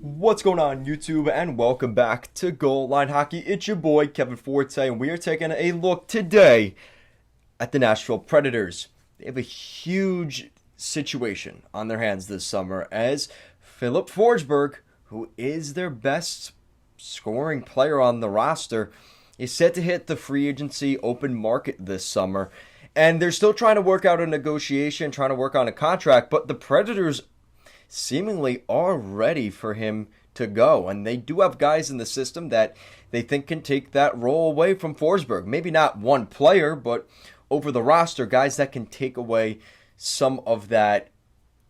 What's going on, YouTube, and welcome back to Goal Line Hockey. It's your boy, Kevin Forte, and we are taking a look today at the Nashville Predators. They have a huge situation on their hands this summer as Filip Forsberg, who is their best scoring player on the roster, is set to hit the free agency open market this summer. And they're still trying to work out a negotiation, trying to work on a contract, but the Predators seemingly are ready for him to go. And they do have guys in the system that they think can take that role away from Forsberg. Maybe not one player, but over the roster, guys that can take away some of that,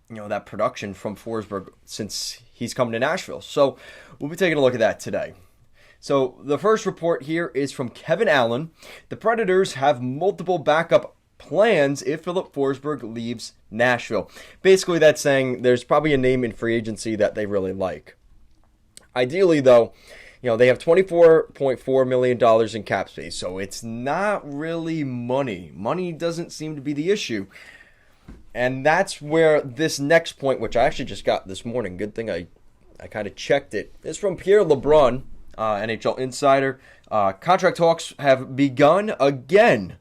that production from Forsberg since he's come to Nashville. So we'll be taking a look at that today. So the first report here is from Kevin Allen. The Predators have multiple backup plans if Filip Forsberg leaves Nashville. Basically, that's saying there's probably a name in free agency that they really like. Ideally, though, they have $24.4 million in cap space, so it's not really money. Money doesn't seem to be the issue. And that's where this next point, which I actually just got this morning, good thing I kind of checked it, is from Pierre LeBrun, NHL Insider. Contract talks have begun again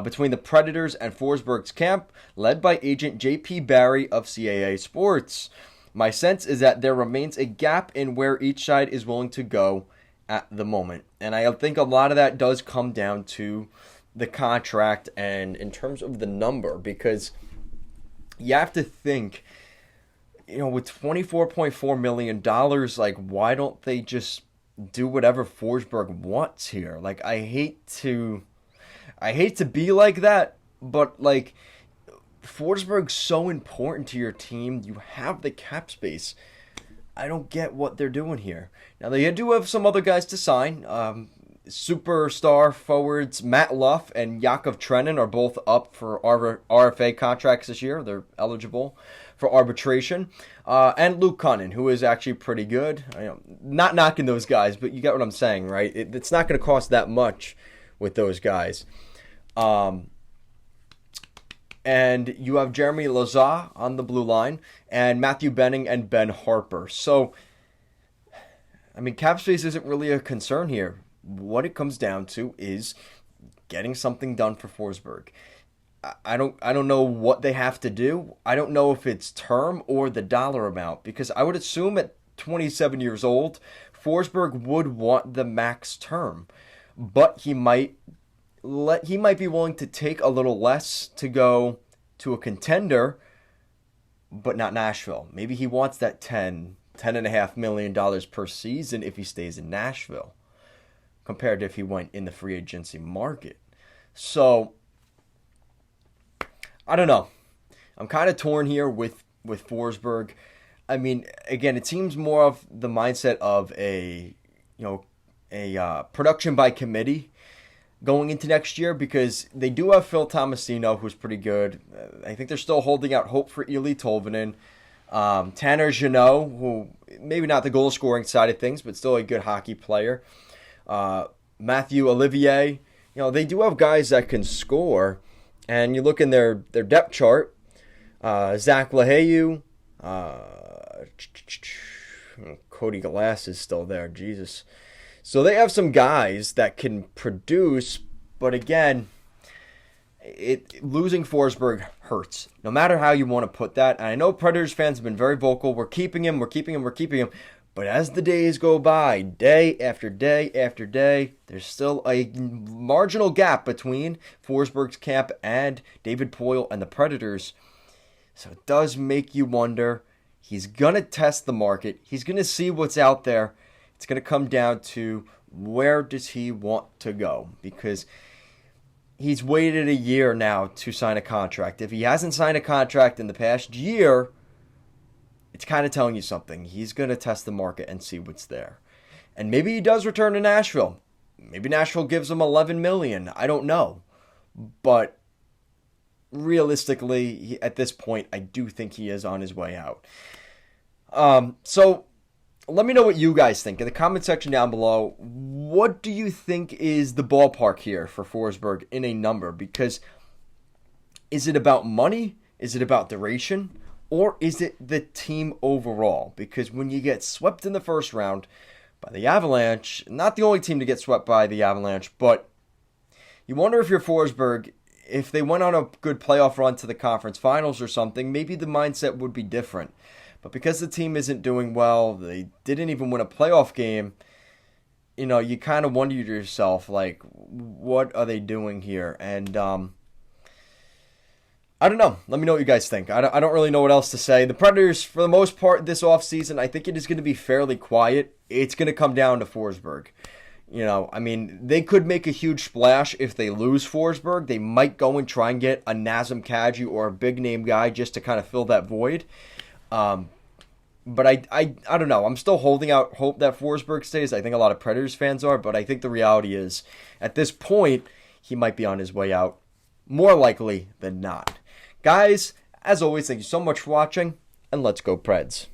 between the Predators and Forsberg's camp, led by agent J.P. Barry of CAA Sports. My sense is that there remains a gap in where each side is willing to go at the moment. And I think a lot of that does come down to the contract and in terms of the number, because you have to think, with $24.4 million, like, why don't they just do whatever Forsberg wants here? Like, I hate to be like that, but like, Forsberg's so important to your team. You have the cap space. I don't get what they're doing here. Now, they do have some other guys to sign. Superstar forwards Matt Luff and Yakov Trenin are both up for RFA contracts this year. They're eligible for arbitration. And Luke Cunnin, who is actually pretty good. Not knocking those guys, but you get what I'm saying, right? It's not going to cost that much with those guys. And you have Jeremy Lauzon on the blue line and Matthew Benning and Ben Harper. So, cap space isn't really a concern here. What it comes down to is getting something done for Forsberg. I don't know what they have to do. I don't know if it's term or the dollar amount, because I would assume at 27 years old, Forsberg would want the max term, but he might be willing to take a little less to go to a contender, but not Nashville. Maybe he wants that $10.5 million per season if he stays in Nashville, compared to if he went in the free agency market. So, I don't know. I'm kind of torn here with Forsberg. Again, it seems more of the mindset of a production by committee going into next year, because they do have Phil Tomasino, who's pretty good. I think they're still holding out hope for Eeli Tolvanen. Tanner Jeannot, who maybe not the goal scoring side of things, but still a good hockey player. Matthew Olivier. They do have guys that can score. And you look in their depth chart, Zach LeHayu, Cody Glass is still there, Jesus. So they have some guys that can produce, but again, losing Forsberg hurts. No matter how you want to put that. And I know Predators fans have been very vocal. We're keeping him. But as the days go by, day after day after day, there's still a marginal gap between Forsberg's camp and David Poile and the Predators. So it does make you wonder. He's going to test the market. He's going to see what's out there. It's going to come down to, where does he want to go? Because he's waited a year now to sign a contract. If he hasn't signed a contract in the past year, it's kind of telling you something. He's going to test the market and see what's there. And maybe he does return to Nashville. Maybe Nashville gives him $11 million. I don't know. But realistically, at this point, I do think he is on his way out. So let me know what you guys think in the comment section down below. What do you think is the ballpark here for Forsberg in a number? Because is it about money? Is it about duration? or is it the team overall? Because when you get swept in the first round by the Avalanche, not the only team to get swept by the Avalanche, but you wonder if you're Forsberg, if they went on a good playoff run to the conference finals or something, maybe the mindset would be different. But because the team isn't doing well, they didn't even win a playoff game, you kind of wonder to yourself, like, what are they doing here? And I don't know. Let me know what you guys think. I don't really know what else to say. The Predators, for the most part, this offseason, I think it is going to be fairly quiet. It's going to come down to Forsberg. They could make a huge splash if they lose Forsberg. They might go and try and get a Nazem Kadri or a big-name guy just to kind of fill that void. But I don't know. I'm still holding out hope that Forsberg stays. I think a lot of Predators fans are, but I think the reality is, at this point, he might be on his way out. More likely than not. Guys, as always, thank you so much for watching, and let's go Preds.